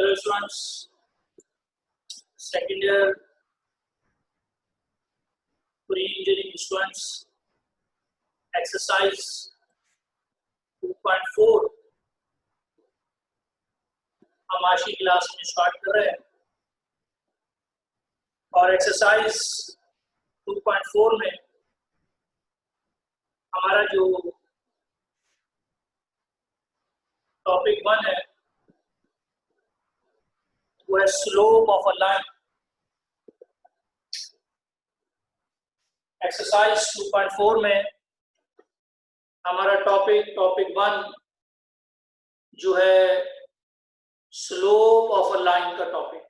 Hello students, second year pre-engineering students, exercise 2.4 हम आज की क्लास में स्टार्ट कर रहे हैं और एक्सरसाइज 2.4 में हमारा जो टॉपिक 1 है वो है slope of a line. Exercise 2.4 में हमारा टॉपिक 1 जो है स्लोप ऑफ अ लाइन का topic.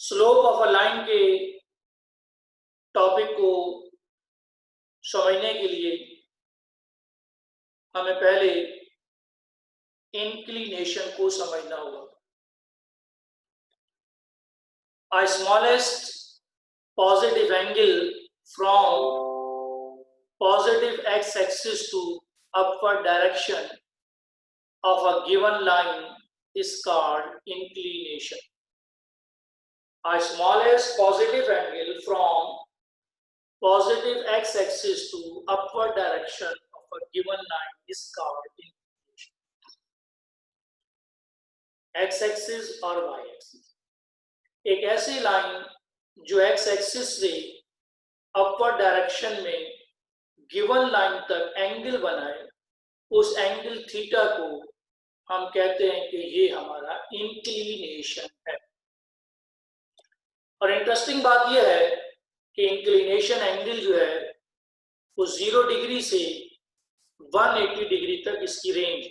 Slope of a line के टॉपिक को समझने के लिए हमें पहले इंक्लिनेशन को समझना होगा। A smallest positive angle from positive x-axis to upward direction of a given line is called inclination. A smallest positive angle from positive x-axis to upward direction of a given line is called inclination. X-axis और y-axis एक ऐसी line जो x axis से upward direction में given line तक angle बनाए, उस angle theta को हम कहते हैं कि ये हमारा इंक्लिनेशन है। और इंटरेस्टिंग बात यह है कि इंक्लिनेशन एंगल जो है वो 0 डिग्री से 180 डिग्री तक इसकी रेंज,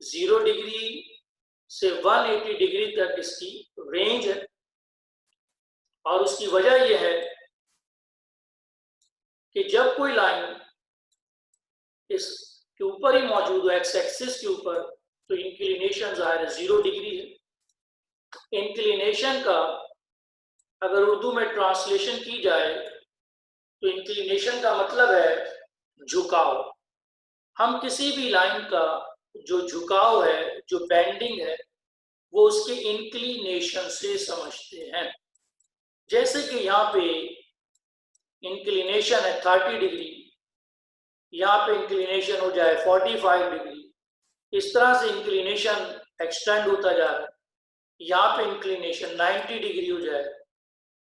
0 डिग्री से 180 डिग्री तक इसकी रेंज है। और उसकी वजह यह है कि जब कोई लाइन इसके ऊपर ही मौजूद हो, एक्स एक्सिस के ऊपर, तो इंक्लिनेशन ज़ाहिर है 0 डिग्री है। इंक्लिनेशन का अगर उर्दू में ट्रांसलेशन की जाए तो इंक्लिनेशन का मतलब है झुकाव। हम किसी भी लाइन का जो झुकाव है, जो बेंडिंग है, वो उसके इंक्लिनेशन से समझते हैं। जैसे कि यहाँ पे इंक्लिनेशन है 30 डिग्री, यहाँ पे इंक्लिनेशन हो जाए 45 डिग्री, इस तरह से इंक्लिनेशन एक्सटेंड होता जा रहा है। यहाँ पे इंक्लिनेशन 90 डिग्री हो जाए,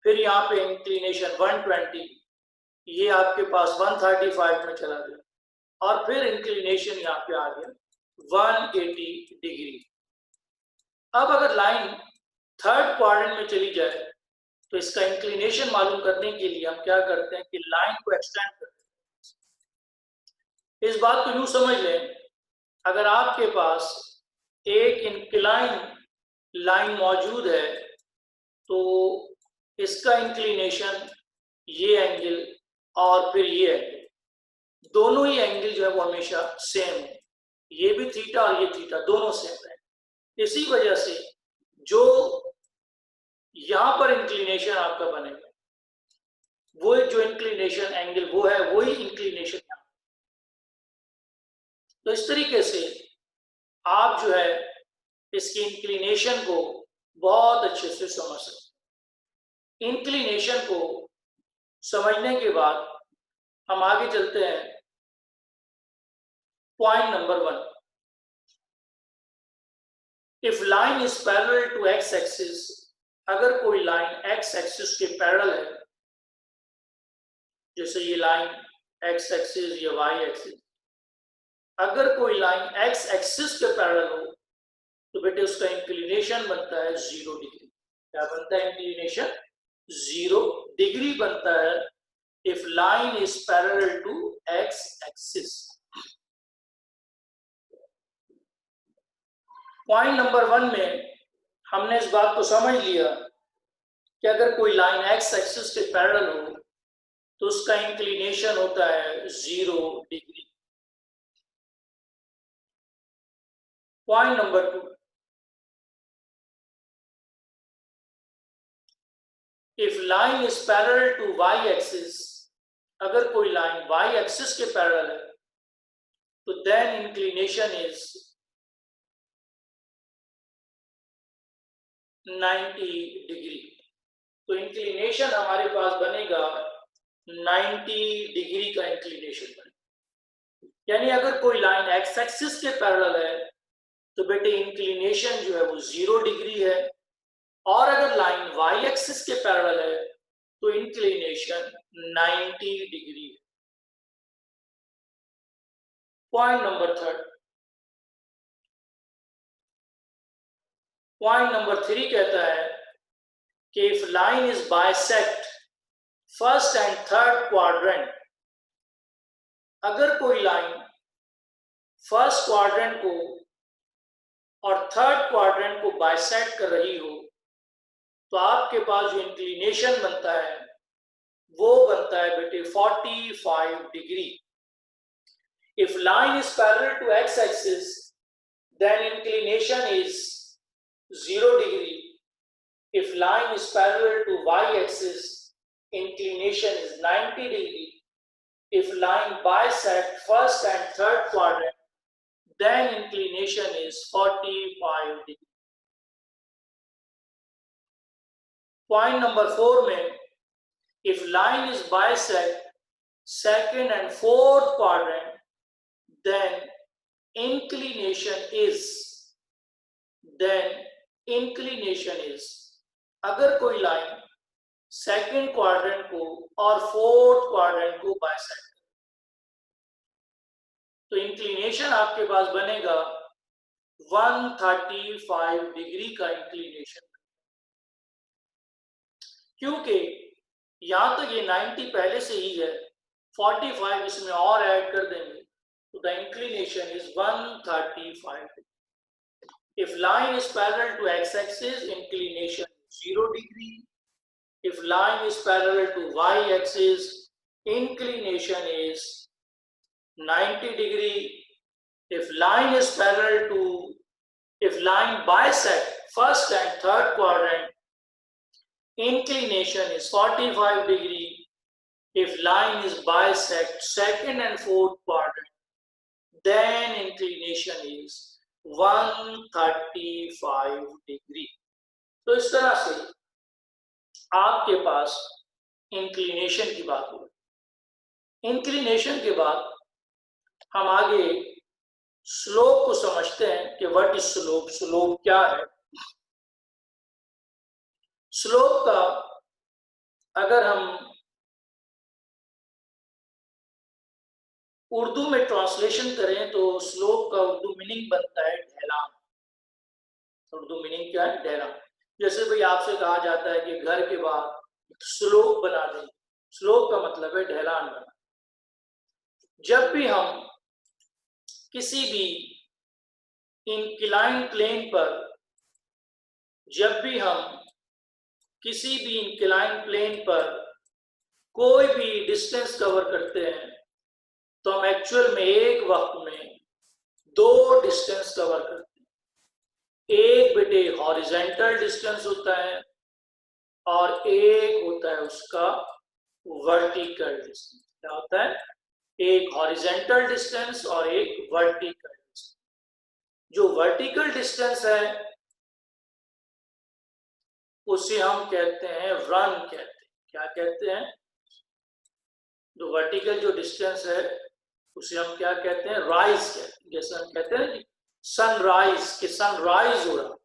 फिर यहाँ पे इंक्लिनेशन 120, ये आपके पास 135 में चला गया, और फिर इंक्लिनेशन यहाँ पे आ गया 180 डिग्री। अब अगर लाइन थर्ड क्वाड्रेंट में चली जाए तो इसका इंक्लिनेशन मालूम करने के लिए हम क्या करते हैं कि लाइन को एक्सटेंड करते हैं। इस बात को यूं समझ लें, अगर आपके पास एक इंक्लाइन लाइन मौजूद है तो इसका इंक्लिनेशन ये एंगल और फिर ये एंगल, दोनों ही एंगल जो है वो हमेशा सेम है। ये भी थीटा और ये थीटा दोनों सेम है। इसी वजह से जो यहां पर इंक्लिनेशन आपका बनेगा, वो जो इंक्लिनेशन एंगल वो है, वही इंक्लिनेशन यहां। तो इस तरीके से आप जो है इसकी इंक्लिनेशन को बहुत अच्छे से समझ सकते हैं। इंक्लिनेशन को समझने के बाद हम आगे चलते हैं point number 1। If line is parallel to x axis, अगर कोई लाइन एक्स एक्सिस के पैरेलल है, जैसे ये लाइन एक्स एक्सिस या वाई एक्सिस, अगर कोई लाइन एक्स एक्सिस के पैरेलल हो तो बेटे उसका इंक्लिनेशन बनता है 0 डिग्री। क्या बनता है? इंक्लिनेशन 0 डिग्री बनता है if line is parallel to x axis. Point number 1 में हमने इस बात को समझ लिया कि अगर कोई लाइन एक्स एक्सिस के पैरेलल हो तो उसका इंक्लिनेशन होता है 0 डिग्री। Point number 2, if line is parallel to y axis, अगर कोई लाइन वाई एक्सिस के पैरेलल है तो देन इंक्लिनेशन इज 90 डिग्री। तो इंक्लिनेशन हमारे पास बनेगा 90 डिग्री का इंक्लिनेशन बनेगा। यानी अगर कोई लाइन एक्स एक्सिस के पैरेलल है तो बेटे इंक्लिनेशन जो है वो 0 डिग्री है, और अगर लाइन वाई एक्सिस के पैरेलल है तो इंक्लिनेशन 90 डिग्री है। पॉइंट नंबर 3 पॉइंट नंबर 3 कहता है कि if line is bisect first and third quadrant, अगर कोई लाइन फर्स्ट क्वाड्रेंट को और थर्ड क्वाड्रेंट को बाइसेक्ट कर रही हो तो आपके पास जो इंक्लिनेशन बनता है वो बनता है बेटे 45 degree. If line is parallel to x axis then inclination is 0 degree. If line is parallel to y-axis, inclination is 90 degree. If line bisect first and third quadrant, then inclination is 45 degree. Point number 4 में, if line is bisect second and fourth quadrant, then inclination is अगर कोई line second quadrant को और fourth quadrant को bisect तो inclination आपके पास बनेगा 135 degree का इंक्लिनेशन। क्योंकि यहां तक ये 90 पहले से ही है, 45 इसमें और ऐड कर देंगे तो the inclination is 135 degree. If line is parallel to x-axis, inclination 0 degree. If line is parallel to y-axis, inclination is 90 degree. If line bisect first and third quadrant, inclination is 45 degree. If line is bisect second and fourth quadrant, then inclination is 135 degree. तो इस तरह से आपके पास inclination की बात हो गई। Inclination के बाद हम आगे स्लोप को समझते हैं कि व्हाट इज स्लोप। स्लोप क्या है? स्लोप का अगर हम उर्दू में ट्रांसलेशन करें तो स्लोप का उर्दू मीनिंग बनता है ढलान। उर्दू मीनिंग क्या है? ढलान। जैसे भाई आपसे कहा जाता है कि घर के बाहर स्लोप बना दें, स्लोप का मतलब है ढलान बना। जब भी हम किसी भी इंक्लाइन प्लेन पर कोई भी डिस्टेंस कवर करते हैं तो हम एक्चुअल में एक वक्त में 2 डिस्टेंस कवर करते हैं। एक बेटे हॉरिजेंटल डिस्टेंस होता है और एक होता है उसका वर्टिकल डिस्टेंस। क्या होता है? एक हॉरिजेंटल डिस्टेंस और एक वर्टिकल डिस्टेंस। जो वर्टिकल डिस्टेंस है उसे हम कहते हैं रन कहते हैं। क्या कहते हैं? जो वर्टिकल जो डिस्टेंस है उसे हम क्या कहते हैं? राइज कहते हैं। जैसे हम कहते हैं सनराइज, कि सनराइज हो रहा।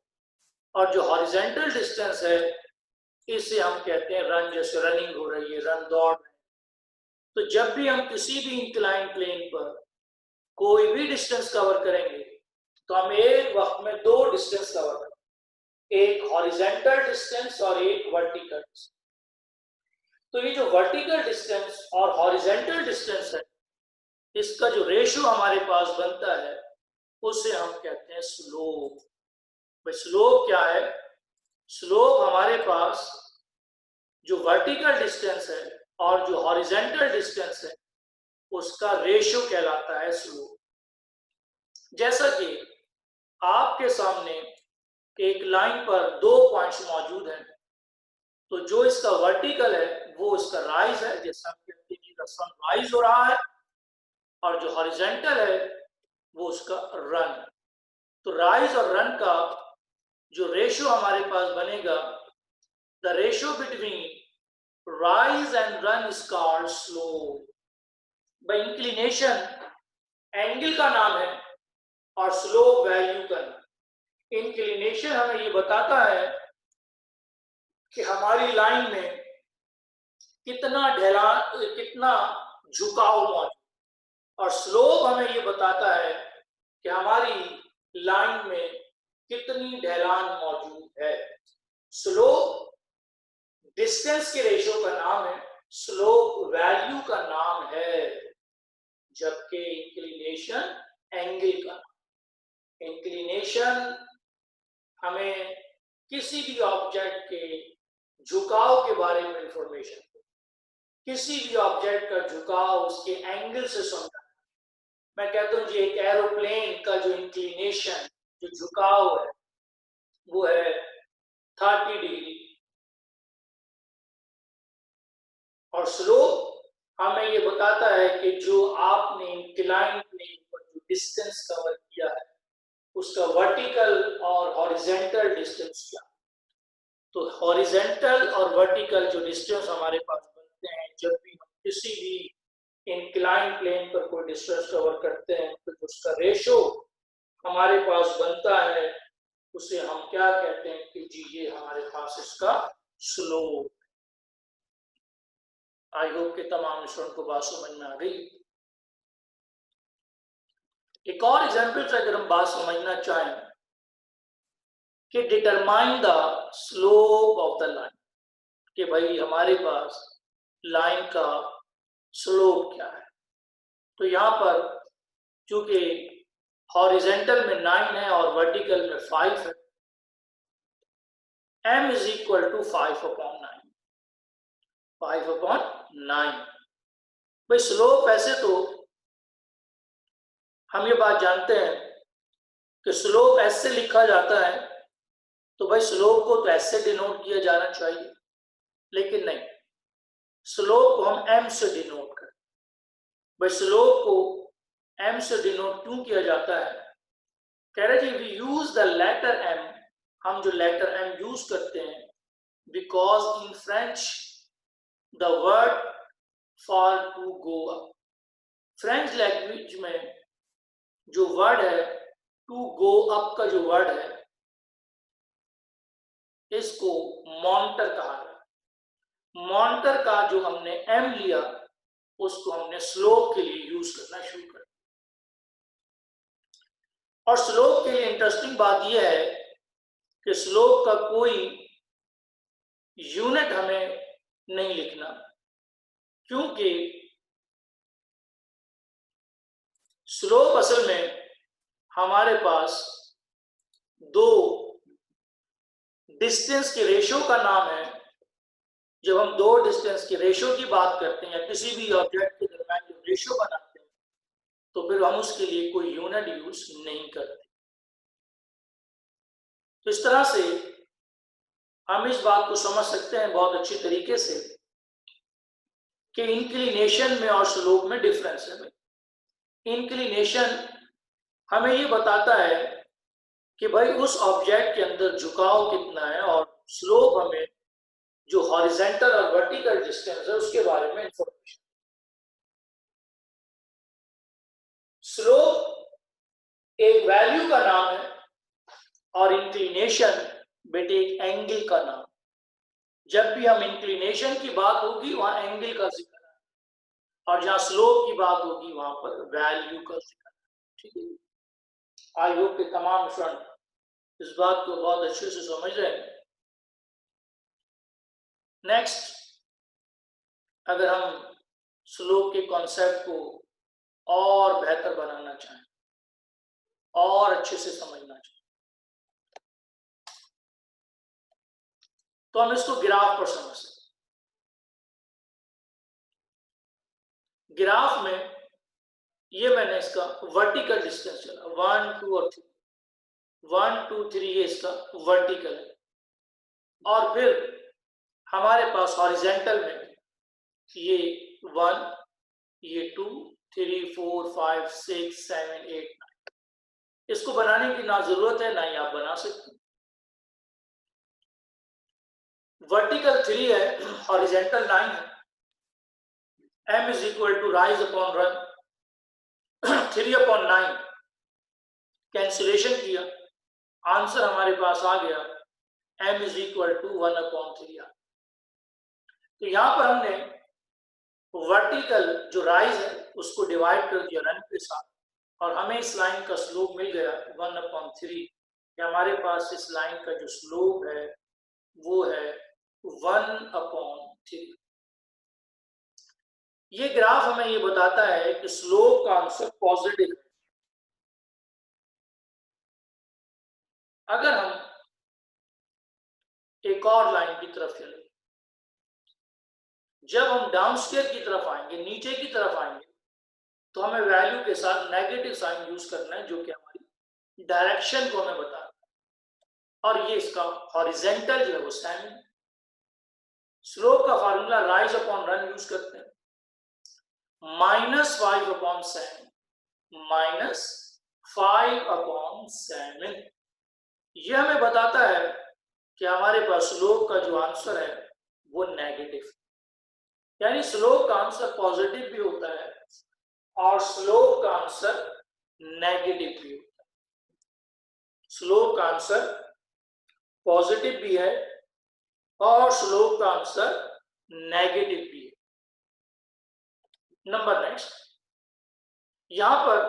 और जो हॉरिजेंटल डिस्टेंस है इसे हम कहते हैं रन, जैसे रनिंग हो रही है, रन दौड़ रहे हैं। तो जब भी हम किसी भी इंक्लाइन प्लेन पर कोई भी डिस्टेंस कवर करेंगे तो हम एक वक्त में 2 डिस्टेंस कवर करेंगे, एक हॉरिजेंटल डिस्टेंस और एक वर्टिकल डिस्टेंस। तो ये जो वर्टिकल डिस्टेंस और हॉरिजेंटल डिस्टेंस है इसका जो रेशो हमारे पास बनता है उसे हम कहते हैं स्लोप। भाई स्लोप क्या है? स्लोप हमारे पास जो वर्टिकल डिस्टेंस है और जो हॉरिजेंटल डिस्टेंस है उसका रेशो कहलाता है स्लोप। जैसा कि आपके सामने एक लाइन पर 2 पॉइंट्स मौजूद हैं तो जो इसका वर्टिकल है वो इसका राइज है, जैसा हम कहते हैं कि सन राइज हो रहा है, और जो हॉरिजेंटल है वो उसका रन। तो राइज और रन का जो रेशियो हमारे पास बनेगा, the ratio between rise and run is called slope. भाई इंक्लिनेशन एंगल का नाम है और स्लोप वैल्यू का नाम। इंक्लिनेशन हमें ये बताता है कि हमारी लाइन में कितना कितना झुकाव मौजूद, और स्लोप हमें ये बताता है कि हमारी लाइन में कितनी ढलान मौजूद है। स्लोप डिस्टेंस के रेशियो का नाम है, स्लोप वैल्यू का नाम है, जबकि इंक्लिनेशन एंगल का। इंक्लिनेशन हमें किसी भी ऑब्जेक्ट के झुकाव के बारे में इंफॉर्मेशन, किसी भी ऑब्जेक्ट का झुकाव उसके एंगल से समझा। मैं कहता हूं जी एक एरोप्लेन का जो इंक्लिनेशन, जो झुकाव है, वो है 30 डिग्री, और स्लोप हमें ये बताता है कि जो आपने इंक्लाइन प्लेन पर जो डिस्टेंस कवर किया है उसका वर्टिकल और हॉरिजेंटल डिस्टेंस क्या। तो हॉरिजेंटल और वर्टिकल जो डिस्टेंस हमारे पास बनते हैं जब भी हम किसी भी इंक्लाइन प्लेन पर कोई डिस्टेंस कवर करते हैं, तो उसका रेशो हमारे पास बनता है, उसे हम क्या कहते हैं कि जी ये हमारे पास इसका स्लोप। आई होप कि तमाम स्टूडेंट को बात समझ में आ गई। एक और एग्जांपल से अगर हम बात समझना चाहें कि determine the slope of the line, कि भाई हमारे पास लाइन का स्लोप क्या है। तो यहां पर चूंकि हॉरिजेंटल में 9 है और वर्टिकल में 5 है, m इज इक्वल टू 5/9। 5/9। भाई स्लोप, ऐसे तो हम ये बात जानते हैं कि स्लोप ऐसे लिखा जाता है, तो भाई स्लोप को तो ऐसे डिनोट किया जाना चाहिए, लेकिन नहीं, स्लोप को हम m से डिनोट करते हैं। भाई स्लोप को m से डिनोट क्यों किया जाता है? कह रहे जी we use the letter m, हम जो लेटर m यूज करते हैं, because in French the word for to go up, French language में जो वर्ड है टू गो अप का जो वर्ड है, इसको मॉन्टर कहा जाता है। मॉन्टर का जो हमने m लिया उसको हमने स्लोप के लिए यूज करना शुरू कर। और स्लोप के लिए इंटरेस्टिंग बात यह है कि स्लोप का कोई यूनिट हमें नहीं लिखना, क्योंकि स्लोप असल में हमारे पास दो डिस्टेंस के रेशियो का नाम है। जब हम दो डिस्टेंस के रेशियो की बात करते हैं या किसी भी ऑब्जेक्ट के दरम्यान जो रेशियो बनाते हैं, तो फिर हम उसके लिए कोई यूनिट यूज नहीं करते। तो इस तरह से हम इस बात को समझ सकते हैं बहुत अच्छी तरीके से कि इंक्लिनेशन में और स्लोप में डिफरेंस है। इंक्लिनेशन हमें ये बताता है कि भाई उस ऑब्जेक्ट के अंदर झुकाव कितना है, और स्लोप हमें जो हॉरिजेंटल और वर्टिकल डिस्टेंस है उसके बारे में इंफॉर्मेशन। स्लोप एक वैल्यू का नाम है और इंक्लिनेशन बेटे एक एंगल का नाम। जब भी हम इंक्लिनेशन की बात होगी वहां एंगल का जिक्र है, और जहां स्लोप की बात होगी वहां पर वैल्यू का जिक्र है। ठीक है, आई होप के तमाम स्टूडेंट इस बात को बहुत अच्छे से समझ रहे हैं। नेक्स्ट, अगर हम स्लोप के कॉन्सेप्ट को और बेहतर बनाना चाहें और अच्छे से समझना चाहें, तो हम इसको ग्राफ पर समझ सकते हैं। ग्राफ में ये मैंने इसका वर्टिकल डिस्टेंस चला 1 2 और 3, 1 2 3 ये इसका वर्टिकल है, और फिर हमारे पास हॉरिजेंटल में ये 1, ये 2 3 4 5 6 7 8 9। इसको बनाने की ना जरूरत है ना ही आप बना सकते हैं। वर्टिकल 3 है, हॉरिजेंटल 9 है, m is equal to rise upon run 3/9 cancellation किया, आंसर हमारे पास आ गया m इज इक्वल टू 1/3। तो यहां पर हमने वर्टिकल जो राइज है उसको डिवाइड कर दिया रन के साथ, और हमें इस लाइन का स्लोप मिल गया 1/3। हमारे पास इस लाइन का जो स्लोप है वो है 1/3। ये ग्राफ हमें ये बताता है कि स्लोप का आंसर पॉजिटिव है। अगर हम एक और लाइन की तरफ चले, जब हम डाउनस्टेयर की तरफ आएंगे, नीचे की तरफ आएंगे, तो हमें वैल्यू के साथ नेगेटिव साइन यूज करना है, जो कि हमारी डायरेक्शन को हमें बताता है। और ये इसका हॉरिजेंटल जो है वो सेमी। स्लोप का formula rise upon run use करते हैं, -5/7 -5/7। ये हमें बताता है कि हमारे पास स्लोप का जो आंसर है वो नेगेटिव, यानी स्लोप का आंसर पॉजिटिव भी होता है और स्लोप का आंसर नेगेटिव भी होता है। स्लोप का आंसर पॉजिटिव भी है और स्लोप का आंसर नेगेटिव भी है। नंबर नेक्स्ट, यहां पर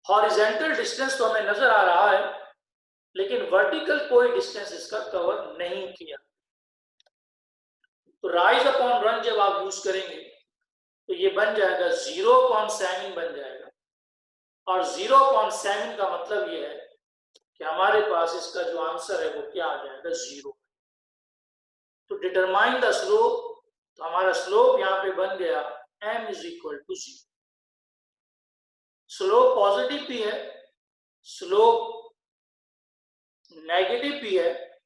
हॉरिजेंटल डिस्टेंस तो हमें नजर आ रहा है, लेकिन वर्टिकल कोई डिस्टेंस इसका कवर नहीं किया। तो राइज अपॉन रन जब आप यूज करेंगे तो ये बन जाएगा 0.7 बन जाएगा, और 0.7 का मतलब ये है कि हमारे पास इसका जो आंसर है वो क्या आ जाएगा, 0। तो डिटरमाइन द स्लोप, तो हमारा स्लोप यहां पे बन गया m is equal to 0। Slope positive भी है, स्लोप नेगेटिव भी है,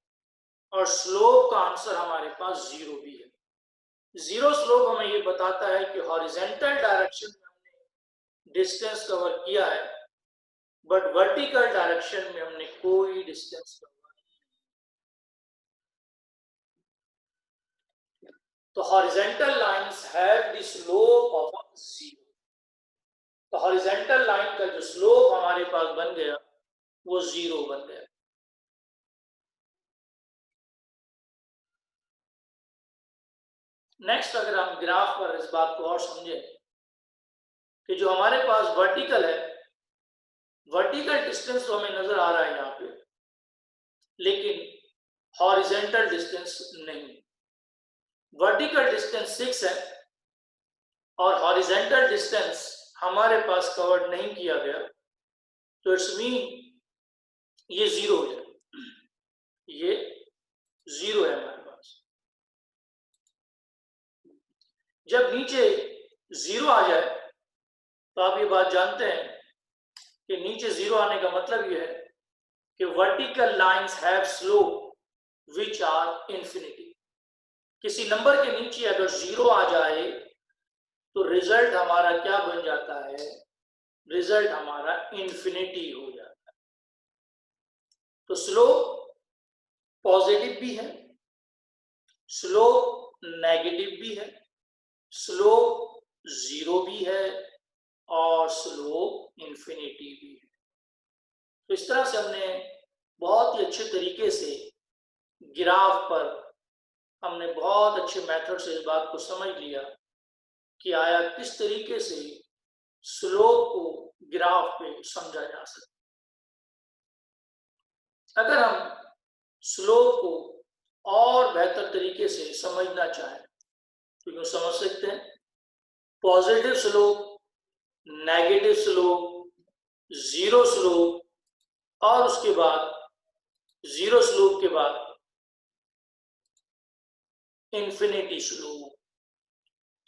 और स्लोप का आंसर हमारे पास 0 भी है। 0 स्लोप हमें ये बताता है कि हॉरिजेंटल डायरेक्शन में हमने डिस्टेंस कवर किया है, बट वर्टिकल डायरेक्शन में हमने कोई डिस्टेंस कवर नहीं। तो horizontal lines have the slope of 0। तो हॉरिजेंटल लाइन का जो स्लोप हमारे पास बन गया वो 0 बन गया। नेक्स्ट, अगर हम ग्राफ पर इस बात को और समझें कि जो हमारे पास वर्टिकल है, वर्टिकल डिस्टेंस तो हमें नजर आ रहा है यहाँ पे, लेकिन हॉरिजेंटल डिस्टेंस नहीं। वर्टिकल डिस्टेंस 6 है और हॉरिजेंटल डिस्टेंस हमारे पास कवर नहीं किया गया, तो इट्स मीन ये 0 है, ये 0 है हमारे पास। जब नीचे 0 आ जाए तो आप ये बात जानते हैं कि नीचे 0 आने का मतलब ये है कि vertical lines have slope which are infinity. किसी नंबर के नीचे अगर 0 आ जाए तो रिजल्ट हमारा क्या बन जाता है, रिजल्ट हमारा इंफिनिटी हो जाता है। तो स्लोप पॉजिटिव भी है, स्लोप नेगेटिव भी है, स्लोप 0 भी है, और स्लोप इंफिनिटी भी है। तो इस तरह से हमने बहुत ही अच्छे तरीके से ग्राफ पर हमने बहुत अच्छे मेथड से इस बात को समझ लिया कि आया किस तरीके से स्लोप को ग्राफ पे समझा जा सकता। अगर हम स्लोप को और बेहतर तरीके से समझना चाहें तो यूं समझ सकते हैं, positive slope, negative slope, 0 slope, और उसके बाद 0 स्लोप के बाद इंफिनिटी स्लोप।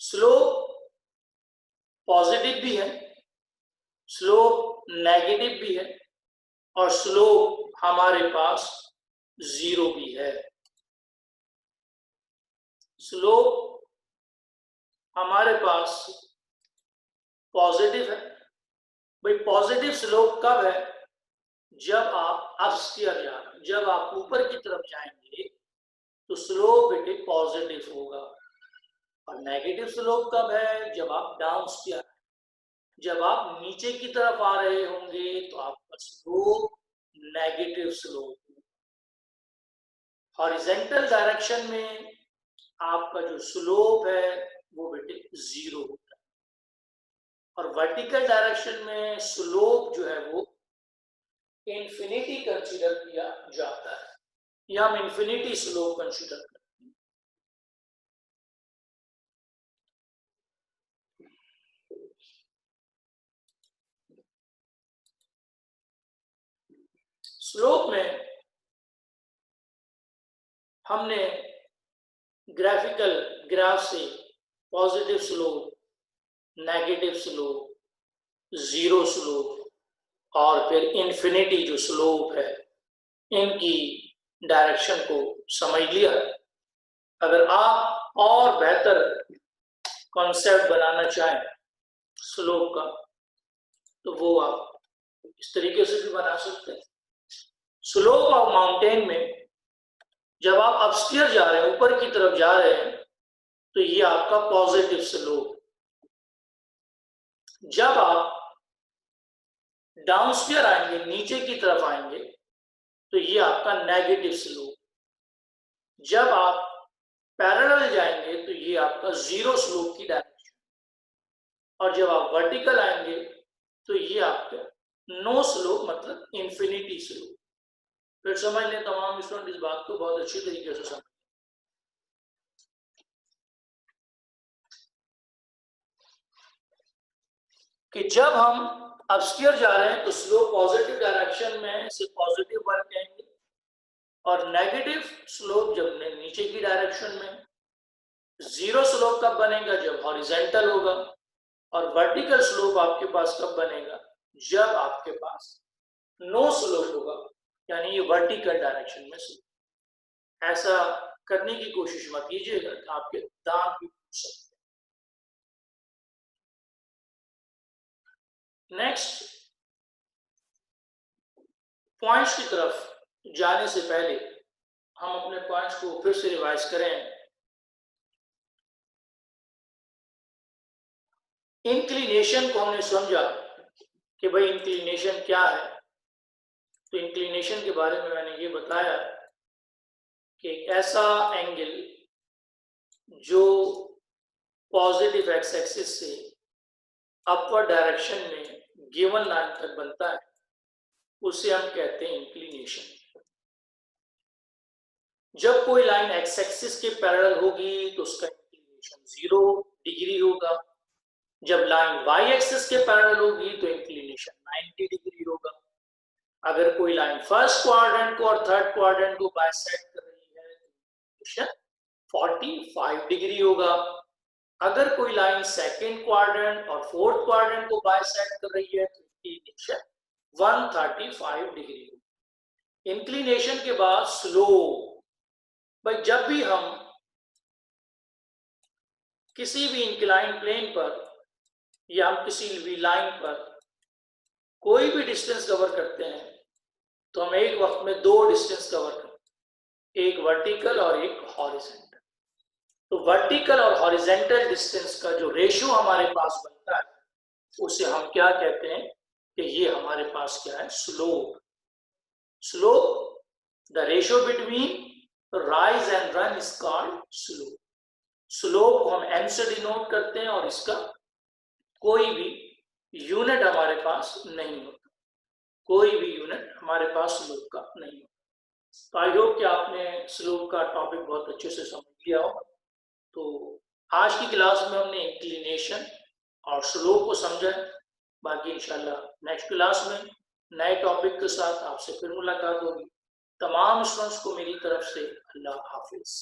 स्लोप पॉजिटिव भी है, स्लोप नेगेटिव भी है, और स्लोप हमारे पास 0 भी है। स्लोप हमारे पास पॉजिटिव है। भाई पॉजिटिव स्लोप कब है, जब आप अपस्टीयर, जब आप ऊपर की तरफ जाएंगे तो स्लोप बेटे पॉजिटिव होगा। और नेगेटिव स्लोप कब है? जब आप डाउन स्टीयर, जब आप नीचे की तरफ आ रहे होंगे तो आपका slope negative slope. Horizontal direction में आपका जो स्लोप है वो बेटे 0 होता है, और वर्टिकल डायरेक्शन में स्लोप जो है वो इंफिनिटी कंसीडर किया जाता है, या हम इंफिनिटी स्लोप कंसीडर करते हैं। स्लोप में हमने ग्राफिकल ग्राफ से positive slope, negative slope, 0 slope और फिर इंफिनिटी जो स्लोप है, इनकी डायरेक्शन को समझ लिया। अगर आप और बेहतर कॉन्सेप्ट बनाना चाहें स्लोप का, तो वो आप इस तरीके से भी बना सकते हैं। स्लोप ऑफ माउंटेन में जब आप अपस्टीयर जा रहे हैं, ऊपर की तरफ जा रहे हैं, तो ये आपका पॉजिटिव स्लोप। जब आप डाउनस्टीयर आएंगे, नीचे की तरफ आएंगे, तो ये आपका नेगेटिव स्लोप। जब आप पैरेलल जाएंगे तो ये आपका 0 स्लोप की डायरेक्शन, और जब आप वर्टिकल आएंगे तो ये आपका नो स्लोप, मतलब इंफिनिटी स्लोप। फिर समझ लें तमाम स्टूडेंट इस बात को बहुत अच्छी तरीके से समझ, कि जब हम अपस्टीयर जा रहे हैं तो स्लोप पॉजिटिव डायरेक्शन में से पॉजिटिव वर्क करेंगे, और नेगेटिव स्लोप जब नीचे की डायरेक्शन में। 0 स्लोप कब बनेगा? जब हॉरिजेंटल होगा। और वर्टिकल स्लोप आपके पास कब बनेगा? जब आपके पास नो स्लोप होगा, यानी ये वर्टिकल डायरेक्शन में से। ऐसा करने की कोशिश मत कीजिएगा कि आपके दांत भी टूट सकते। नेक्स्ट, पॉइंट्स की तरफ जाने से पहले हम अपने पॉइंट्स को फिर से रिवाइज करें। इंक्लिनेशन को हमने समझा कि भाई इंक्लिनेशन क्या है। तो इंक्लिनेशन के बारे में मैंने ये बताया कि एक ऐसा एंगल जो पॉजिटिव एक्स एक्सिस से अपवर्ड डायरेक्शन में गिवन लाइन तक बनता है, उसे हम कहते हैं इंक्लिनेशन। जब कोई लाइन एक्स एक्सिस के पैरेलल होगी तो उसका इंक्लिनेशन 0 डिग्री होगा। जब लाइन वाई एक्सिस के पैरेलल होगी तो इंक्लिनेशन 90 डिग्री होगा। अगर कोई लाइन फर्स्ट क्वाड्रेंट को और थर्ड क्वाड्रेंट को बाइसेक्ट कर रही है तो इंक्लिनेशन 45 डिग्री होगा। अगर कोई लाइन सेकंड क्वाड्रेंट और फोर्थ क्वाड्रेंट को बाइसेक्ट कर रही है तो इंक्लिनेशन 135 डिग्री होगा। इंक्लिनेशन के बाद स्लोप। भाई जब भी हम किसी भी इंक्लाइन प्लेन पर या हम किसी भी लाइन पर कोई भी डिस्टेंस कवर करते हैं तो हम एक वक्त में 2 डिस्टेंस कवर करते हैं, एक वर्टिकल और एक हॉरिजेंटल। तो वर्टिकल और हॉरिजेंटल डिस्टेंस का जो रेशियो हमारे पास बनता है उसे हम क्या कहते हैं कि ये हमारे पास क्या है? Slope. Slope, the ratio between rise and run is called slope. Slope को हम एम से डिनोट करते हैं और इसका कोई भी यूनिट हमारे पास नहीं होता, कोई भी यूनिट हमारे पास स्लोप का नहीं होता। तो आई होप कि आपने स्लोप का टॉपिक बहुत अच्छे से समझ लिया हो। तो आज की क्लास में हमने इंक्लिनेशन और स्लोप को समझा। बाकी इंशाल्लाह नेक्स्ट क्लास में नए टॉपिक के साथ आपसे फिर मुलाकात होगी। तमाम स्टूडेंट्स को मेरी तरफ से अल्लाह हाफिज।